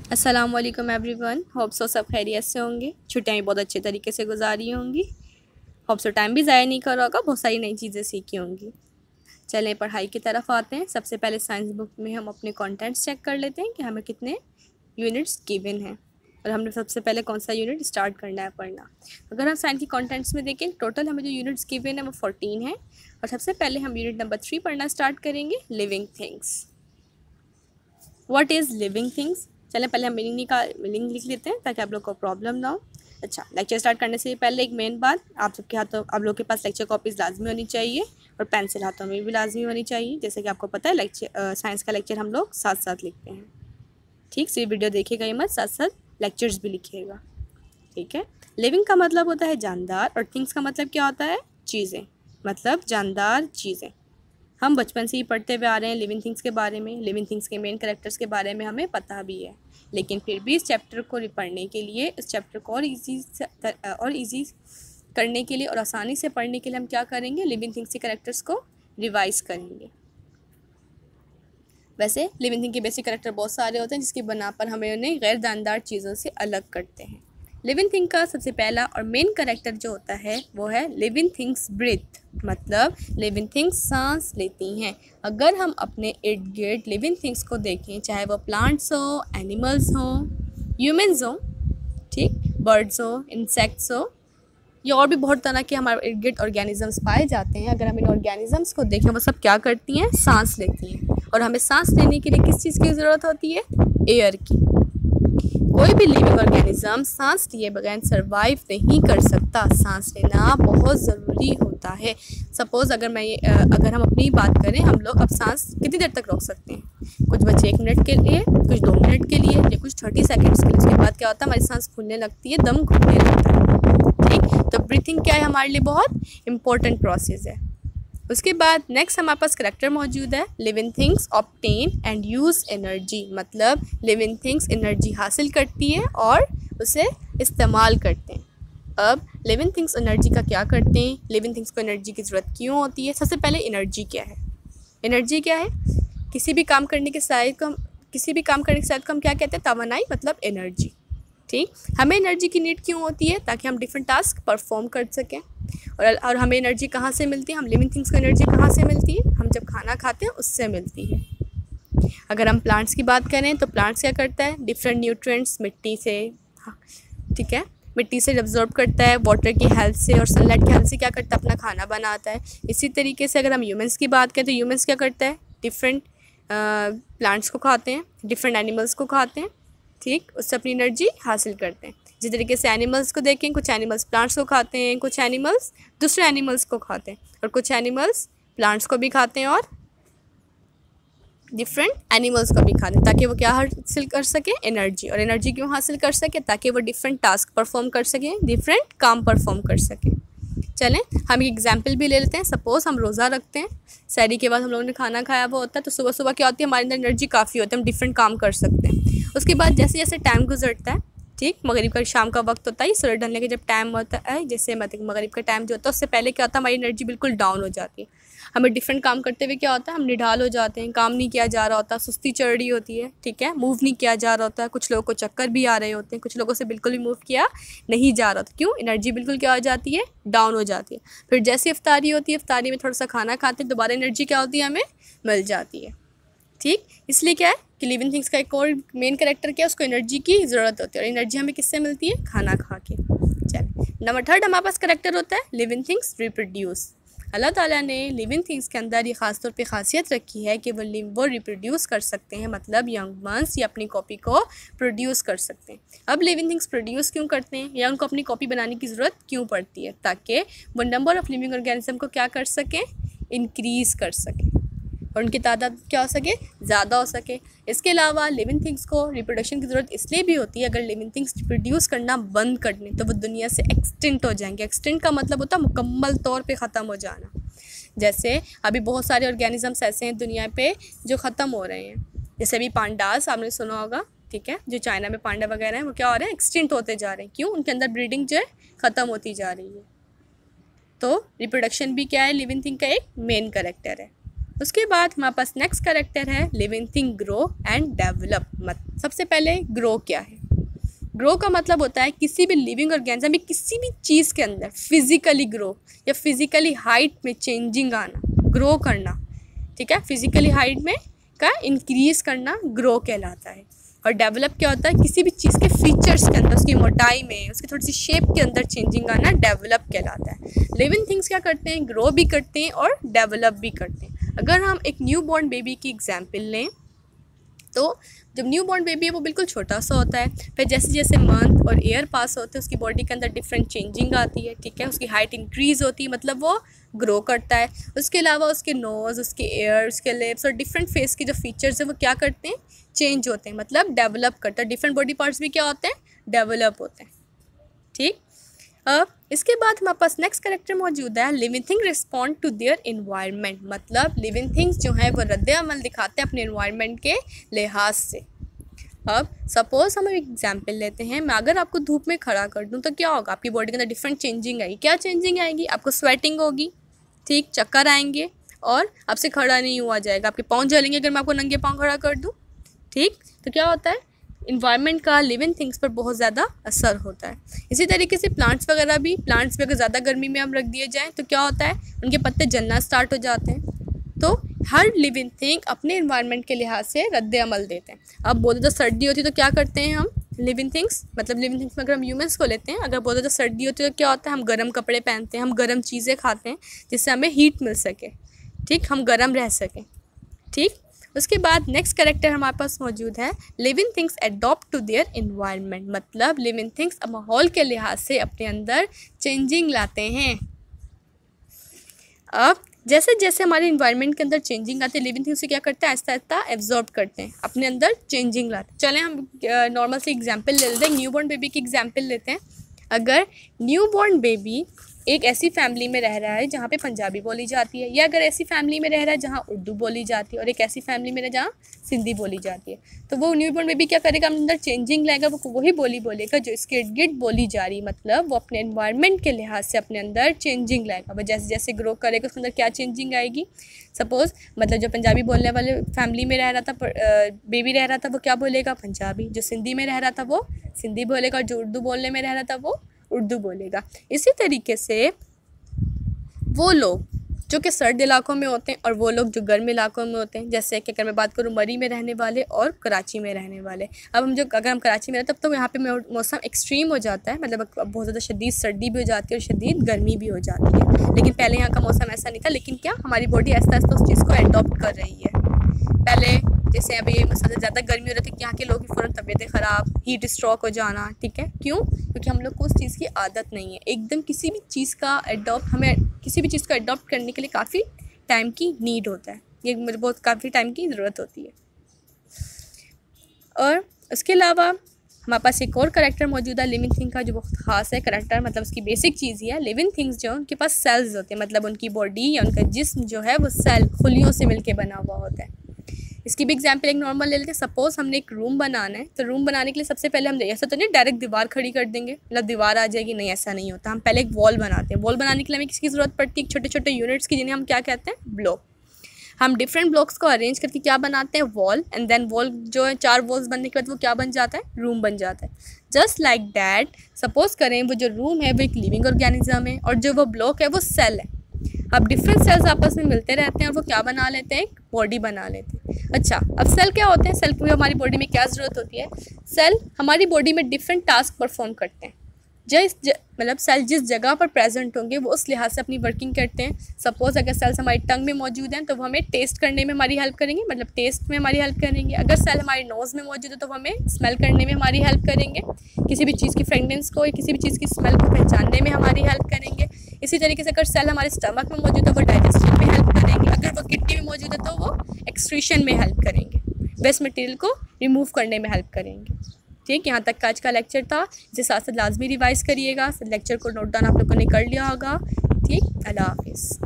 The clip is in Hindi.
अस्सलामुअलैकुम एवरीवन। होप सो सब खैरियत से होंगे। छुट्टियाँ भी बहुत अच्छे तरीके से गुजारी होंगी। होप सो टाइम भी ज़ाया नहीं करा होगा, बहुत सारी नई चीज़ें सीखी होंगी। चलें पढ़ाई की तरफ आते हैं। सबसे पहले साइंस बुक में हम अपने कंटेंट्स चेक कर लेते हैं कि हमें कितने यूनिट्स गिवन हैं और हमने सबसे पहले कौन सा यूनिट स्टार्ट करना है पढ़ना। अगर हम साइंस की कंटेंट्स में देखें, टोटल हमें जो यूनिट्स गिवन है वो 14 हैं और सबसे पहले हम यूनिट नंबर 3 पढ़ना स्टार्ट करेंगे, living things. What is living things? चलें पहले हम मीनिंग लिख लेते हैं ताकि आप लोग को प्रॉब्लम ना हो। अच्छा, लेक्चर स्टार्ट करने से पहले एक मेन बात, आप लोग के पास लेक्चर कॉपीज़ लाजमी होनी चाहिए और पेंसिल हाथों में भी लाजमी होनी चाहिए। जैसे कि आपको पता है साइंस का लेक्चर हम लोग साथ साथ लिखते हैं। ठीक, सिर्फ वीडियो देखिएगा ही मत, साथ साथ लेक्चर्स भी लिखिएगा। ठीक है। लिविंग का मतलब होता है जानदार और थिंग्स का मतलब क्या होता है? चीज़ें, मतलब जानदार चीज़ें। हम बचपन से ही पढ़ते हुए आ रहे हैं लिविंग थिंग्स के बारे में। लिविंग थिंग्स के मेन कैरेक्टर्स के बारे में हमें पता भी है, लेकिन फिर भी इस चैप्टर को पढ़ने के लिए, इस चैप्टर को और ईजी करने के लिए और आसानी से पढ़ने के लिए हम क्या करेंगे? लिविंग थिंग्स के कैरेक्टर्स को रिवाइज करेंगे। वैसे लिविंग थिंग के बेसिक कैरेक्टर बहुत सारे होते हैं जिसकी बना पर हमें उन्हें गैर जानदार चीज़ों से अलग करते हैं। लिविंग थिंग का सबसे पहला और मेन कैरेक्टर जो होता है वो है लिविंग थिंग्स ब्रीथ, मतलब लिविंग थिंग्स सांस लेती हैं। अगर हम अपने इर्द गिर्द लिविंग थिंग्स को देखें, चाहे वो प्लांट्स हो, एनिमल्स हो, ह्यूमंस हो, ठीक, बर्ड्स हो, इंसेक्ट्स हो, या और भी बहुत तरह के हमारे इर्द गिर्द ऑर्गेनिजम्स पाए जाते हैं। अगर हम इन ऑर्गेनिजम्स को देखें, वो सब क्या करती हैं? सांस लेती हैं। और हमें सांस लेने के लिए किस चीज़ की ज़रूरत होती है? एयर की। कोई भी लिविंग ऑर्गेनिज्म सांस लिए बगैर सरवाइव नहीं कर सकता। सांस लेना बहुत ज़रूरी होता है। सपोज़ अगर हम अपनी बात करें, हम लोग अब सांस कितनी देर तक रोक सकते हैं? कुछ बच्चे 1 मिनट के लिए, कुछ 2 मिनट के लिए, या कुछ 30 सेकेंड्स के लिए। उसके बाद क्या होता है? हमारी सांस फूलने लगती है, दम घुटने लगता है। ठीक, तो ब्रीथिंग क्या है? हमारे लिए बहुत इंपॉर्टेंट प्रोसेस है। उसके बाद नेक्स्ट हमारे पास करेक्टर मौजूद है, living things obtain and use energy, मतलब लिविंग थिंग्स एनर्जी हासिल करती हैं और उसे इस्तेमाल करते हैं। अब लिविंग थिंग्स एनर्जी का क्या करते हैं? लिविंग थिंग्स को एनर्जी की ज़रूरत क्यों होती है? सबसे पहले एनर्जी क्या है? एनर्जी क्या है? किसी भी काम करने के साथ को हम क्या कहते हैं? तवानाई, मतलब एनर्जी। ठीक, हमें एनर्जी की नीड क्यों होती है? ताकि हम डिफरेंट टास्क परफॉर्म कर सकें। और हमें एनर्जी कहाँ से मिलती है? हम लिविंग थिंग्स को एनर्जी कहाँ से मिलती है? हम जब खाना खाते हैं उससे मिलती है। अगर हम प्लांट्स की बात करें तो प्लांट्स क्या करता है? डिफरेंट न्यूट्रिएंट्स मिट्टी से, ठीक है, मिट्टी से एब्जॉर्ब करता है, वाटर की हेल्प से और सनलाइट की हेल्प से क्या करता है? अपना खाना बनाता है। इसी तरीके से अगर हम ह्यूमंस की बात करें तो ह्यूमंस क्या करता है? डिफरेंट प्लांट्स को खाते हैं, डिफरेंट एनिमल्स को खाते हैं, ठीक, उससे अपनी एनर्जी हासिल करते हैं। जिस तरीके से एनिमल्स को देखें, कुछ एनिमल्स प्लांट्स को खाते हैं, कुछ एनिमल्स दूसरे एनिमल्स को खाते हैं, और कुछ एनिमल्स प्लांट्स को भी खाते हैं और डिफरेंट एनिमल्स को भी खाते हैं, ताकि वो क्या हासिल कर सके? एनर्जी। और एनर्जी क्यों हासिल कर सके? ताकि वो डिफरेंट टास्क परफॉर्म कर सकें, डिफरेंट काम परफॉर्म कर सकें। चलें हम एक एग्जाम्पल भी ले लेते हैं। सपोज़ हम रोज़ा रखते हैं, सहरी के बाद हम लोगों ने खाना खाया हुआ होता है, तो सुबह सुबह क्या होती है? हमारे अंदर एनर्जी काफ़ी होती है, हम डिफरेंट काम कर सकते हैं। उसके बाद जैसे जैसे टाइम गुजरता है, ठीक, मगरिब का शाम का वक्त होता है, सूरज ढलने के जब टाइम होता है, जैसे मगरिब का टाइम जो होता है, उससे पहले क्या होता है? हमारी एनर्जी बिल्कुल डाउन हो जाती है। हमें डिफरेंट काम करते हुए क्या होता है? हम निढाल हो जाते हैं, काम नहीं किया जा रहा होता, सुस्ती चढ़ रही होती है, ठीक है, मूव नहीं किया जा रहा होता है। कुछ लोगों को चक्कर भी आ रहे होते हैं, कुछ लोगों से बिल्कुल भी मूव किया नहीं जा रहा था। क्यों? एनर्जी बिल्कुल क्या हो जाती है? डाउन हो जाती है। फिर जैसे इफ्तारी होती है, इफ्तारी में थोड़ा सा खाना खाते हैं, दोबारा एनर्जी क्या होती है? हमें मिल जाती है। ठीक, इसलिए क्या है कि लिविंग थिंग्स का एक और मेन कैरेक्टर क्या है? उसको एनर्जी की ज़रूरत होती है, और एनर्जी हमें किससे मिलती है? खाना खा के। चलिए नंबर 3 हमारे पास कैरेक्टर होता है लिविंग थिंग्स रिप्रोड्यूस। अल्लाह ताला ने लिविंग थिंग्स के अंदर ये ख़ास तौर पे खासियत रखी है कि वो रिप्रोड्यूस कर सकते हैं, मतलब यंग वंस या अपनी कॉपी को प्रोड्यूस कर सकते हैं। अब लिविंग थिंग्स प्रोड्यूस क्यों करते हैं या उनको अपनी कॉपी बनाने की ज़रूरत क्यों पड़ती है? ताकि वो नंबर ऑफ़ लिविंग ऑर्गेनिज्म को क्या कर सकें? इंक्रीज़ कर सकें और उनकी तादाद क्या हो सके? ज़्यादा हो सके। इसके अलावा लिविंग थिंग्स को रिप्रोडक्शन की ज़रूरत इसलिए भी होती है, अगर लिविंग थिंग्स रिप्रोड्यूस करना बंद कर दें तो वो दुनिया से एक्सटिंक्ट हो जाएंगे। एक्सटिंक्ट का मतलब होता है मुकम्मल तौर पे ख़त्म हो जाना। जैसे अभी बहुत सारे ऑर्गेनिजम्स ऐसे हैं दुनिया पे जो ख़त्म हो रहे हैं, जैसे अभी पांडास आपने सुना होगा, ठीक है, जो चाइना में पांडा वगैरह हैं, वो क्या हो रहे हैं? एक्सटिंक्ट होते जा रहे हैं। क्यों? उनके अंदर ब्रीडिंग जो है ख़त्म होती जा रही है। तो रिप्रोडक्शन भी क्या है? लिविंग थिंग का एक मेन कैरेक्टर है। उसके बाद हमारे पास नेक्स्ट कैरेक्टर है living thing grow and develop. सबसे पहले ग्रो क्या है? ग्रो का मतलब होता है किसी भी लिविंग ऑर्गेनिज्म में किसी भी चीज़ के अंदर फिजिकली ग्रो या फिजिकली हाइट में चेंजिंग आना, ग्रो करना, ठीक है। फिजिकली हाइट में का इंक्रीज करना ग्रो कहलाता है। और डेवलप क्या होता है? किसी भी चीज़ के फीचर्स के अंदर, उसकी मोटाई में, उसकी थोड़ी सी शेप के अंदर चेंजिंग आना डेवलप कहलाता है। लिविंग थिंग्स क्या करते हैं? ग्रो भी करते हैं और डेवलप भी करते हैं। अगर हम एक न्यू बॉर्न बेबी की एग्जाम्पल लें तो जब न्यू बॉर्न बेबी है वो बिल्कुल छोटा सा होता है, फिर जैसे जैसे मंथ और ईयर पास होते हैं उसकी बॉडी के अंदर डिफरेंट चेंजिंग आती है, ठीक है। उसकी हाइट इंक्रीज़ होती है, मतलब वो ग्रो करता है। उसके अलावा उसके नोज़, उसके ईयर, उसके लिप्स और डिफरेंट फेस के जो फीचर्स हैं वो क्या करते हैं? चेंज होते हैं, मतलब डेवलप करता है। डिफरेंट बॉडी पार्ट्स भी क्या होते हैं? डेवलप होते हैं, ठीक। अब इसके बाद हमारे पास नेक्स्ट कैरेक्टर मौजूद है living thing respond to their environment. मतलब लिविंग थिंग्स जो है वो रद्द अमल दिखाते हैं अपने इन्वायरमेंट के लिहाज से। अब सपोज हम एक एग्जाम्पल लेते हैं, मैं अगर आपको धूप में खड़ा कर दूं तो क्या होगा? आपकी बॉडी के अंदर डिफरेंट चेंजिंग आएगी। क्या चेंजिंग आएगी? आपको स्वेटिंग होगी, ठीक, चक्कर आएंगे और आपसे खड़ा नहीं हुआ जाएगा, आपके पाँव जलेंगे अगर मैं आपको नंगे पाँव खड़ा कर दूँ, ठीक। तो क्या होता है? इन्वायरमेंट का लिविंग थिंग्स पर बहुत ज़्यादा असर होता है। इसी तरीके से प्लांट्स वगैरह भी, प्लांट्स भी अगर ज़्यादा गर्मी में हम रख दिए जाएँ तो क्या होता है? उनके पत्ते जलना स्टार्ट हो जाते हैं। तो हर लिविंग थिंग अपने इन्वायरमेंट के लिहाज से रद्द अमल देते हैं। अब बोलो तो सर्दी होती है तो क्या करते हैं हम लिविंग थिंग्स, मतलब लिविंग थिंग्स में अगर हम ह्यूमंस को लेते हैं, अगर बोलो तो सर्दी होती है तो क्या होता है? हम गर्म कपड़े पहनते हैं, हम गर्म चीज़ें खाते हैं जिससे हमें हीट मिल सके, ठीक, हम गर्म रह सकें, ठीक। उसके बाद नेक्स्ट कैरेक्टर हमारे पास मौजूद है living things adopt to their environment. मतलब लिविंग थिंग्स माहौल के लिहाज से अपने अंदर चेंजिंग लाते हैं। अब जैसे जैसे हमारे इन्वायरमेंट के अंदर चेंजिंग आती है, लिविंग थिंग्स से क्या करते हैं? आहिस्ता आहिस्ता एब्जॉर्ब करते हैं, अपने अंदर चेंजिंग लाते हैं। चलें हम नॉर्मल से एग्जांपल ले लेते हैं, न्यू बॉर्न बेबी की एग्जांपल लेते हैं। अगर न्यू बॉर्न बेबी एक ऐसी फैमिली में रह रहा है जहाँ पे पंजाबी बोली जाती है, या अगर ऐसी फैमिली में रह रहा है जहाँ उर्दू बोली जाती है, और एक ऐसी फैमिली में रह जहाँ सिंधी बोली जाती है, तो वो न्यू बॉर्न बेबी क्या करेगा? अपने अंदर चेंजिंग लाएगा, वो वही बोली बोलेगा जो इसके इर्द गिर्द बोली जा रही। मतलब वो अपने एनवायरनमेंट के लिहाज से अपने अंदर चेंजिंग लाएगा। वो जैसे जैसे ग्रो करेगा उसके अंदर क्या चेंजिंग आएगी? सपोज़ मतलब जो पंजाबी बोलने वाले फैमिली में रह रहा था, बेबी रह रहा था, वो क्या बोलेगा? पंजाबी। जो सिंधी में रह रहा था वो सिंधी बोलेगा, और जो उर्दू बोलने में रह रहा था वो उर्दू बोलेगा। इसी तरीके से वो लोग जो कि सर्द इलाकों में होते हैं और वो लोग जो गर्म इलाकों में होते हैं, जैसे कि अगर मैं बात करूँ मरी में रहने वाले और कराची में रहने वाले। अब अगर हम कराची में रहते हैं तब तो यहाँ पे मौसम एक्सट्रीम हो जाता है, मतलब बहुत ज़्यादा शदीद सर्दी भी हो जाती है और शदीद गर्मी भी हो जाती है। लेकिन पहले यहाँ का मौसम ऐसा नहीं था, लेकिन क्या हमारी बॉडी आहिस्ता आहिस्ता उस चीज़ को एडॉप्ट कर रही है। पहले जैसे अभी मतलब ज़्यादा गर्मी हो रही थी, यहाँ के लोगों की फ़ौरन तबीयतें ख़राब, हीट स्ट्रोक हो जाना, ठीक है। क्यों? क्योंकि हम लोग को उस चीज़ की आदत नहीं है। एकदम किसी भी चीज़ का हमें किसी भी चीज़ को अडॉप्ट करने के लिए काफ़ी टाइम की नीड होता है, ये मुझे बहुत काफ़ी टाइम की ज़रूरत होती है। और उसके अलावा हमारे पास एक और करैक्टर मौजूद है लिविंग थिंग का, जो बहुत ख़ास है करैक्टर, मतलब उसकी बेसिक चीज़ ही है। लिविंग थिंग्स जो उनके पास सेल्स होते हैं, मतलब उनकी बॉडी या उनका जिस्म जो है वो सेल खुलियों से मिलके बना हुआ होता है। इसकी भी एग्जांपल एक नॉर्मल ले लेते हैं। सपोज़ हमने एक रूम बनाना है, तो रूम बनाने के लिए सबसे पहले हम ऐसा तो नहीं डायरेक्ट दीवार खड़ी कर देंगे, मतलब दीवार आ जाएगी, नहीं ऐसा नहीं होता। हम पहले एक वॉल बनाते हैं। वॉल बनाने के लिए हमें किसकी ज़रूरत पड़ती है? छोटे छोटे यूनिट्स की, जिन्हें हम क्या कहते हैं? ब्लॉक। हम डिफरेंट ब्लॉक्स को अरेंज करके क्या बनाते हैं? वॉल। एंड देन वॉल जो है 4 वॉल्स बनने के बाद वो क्या बन जाता है? रूम बन जाता है। जस्ट लाइक दैट सपोज़ करें वो जो रूम है वो एक लिविंग ऑर्गेनिज्म है और जो वो ब्लॉक है वो सेल है। अब डिफरेंट सेल्स आपस में मिलते रहते हैं और वो क्या बना लेते हैं? एक बॉडी बना लेते हैं। अच्छा, अब सेल क्या होते हैं? सेल की हमारी बॉडी में क्या ज़रूरत होती है? सेल हमारी बॉडी में डिफरेंट टास्क परफॉर्म करते हैं। मतलब सेल जिस जगह पर प्रेजेंट होंगे वो उस लिहाज से अपनी वर्किंग करते हैं। सपोज़ अगर सेल्स हमारी टंग में मौजूद हैं तो वो हमें टेस्ट करने में हमारी हेल्प करेंगे, मतलब टेस्ट में हमारी हेल्प करेंगे। अगर सेल हमारी नोज़ में मौजूद है तो वो हमें स्मेल करने में हमारी हेल्प करेंगे, किसी भी चीज़ की फ्रेगनेंस को या किसी भी चीज़ की स्मेल को पहचानने में हमारी हेल्प करेंगे। इसी तरीके से अगर सेल हमारे स्टमक में मौजूद है वो डाइजेशन में हेल्प करेंगे, अगर वो किडनी में मौजूद है तो वो एक्सक्रीशन में हेल्प करेंगे, वेस्ट मटेरियल को रिमूव करने में हेल्प करेंगे। ठीक, यहाँ तक का आज का लेक्चर था। इसे साथ साथ लाजमी रिवाइज़ करिएगा। लेक्चर को नोट डाउन आप लोगों ने कर लिया होगा। ठीक, अल्लाह हाफिज़।